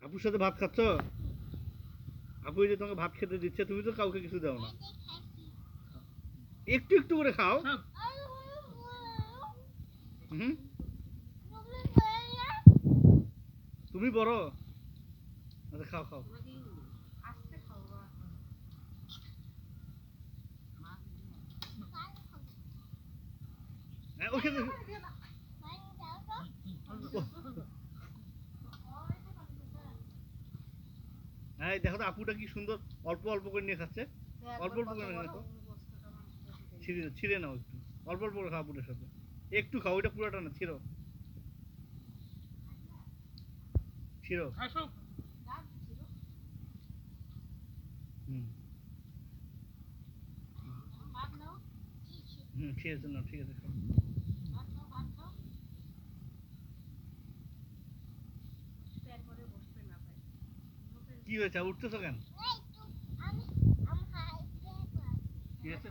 আপুর সাথে ভাত খাচ্ছ? আপু এই যে তোমাকে ভাত খেতে দিচ্ছে, তুমি তো কাউকে কিছু দাও না। একটু একটু করে খাও। হুম, তুমি বড়। আচ্ছা খাও খাও। হ্যাঁ ওখানে হ্যাঁ দেখো তো আপুটা কি সুন্দর অল্প অল্প করে নিয়ে খাচ্ছে। অল্প অল্প করে নিয়ে খাও। ছিঁড়ে ছিঁড়ে নাও একটু। অল্প অল্প করে খাও আপুটার সাথে। একটু খাও, ওইটা পুরোটা না, ছিঁড়ো ছিঁড়ো। হুম হুম ঠিক আছে না, ঠিক আছে খাও। কি হয়েছে, উঠতেছো কেন? কি হয়েছে?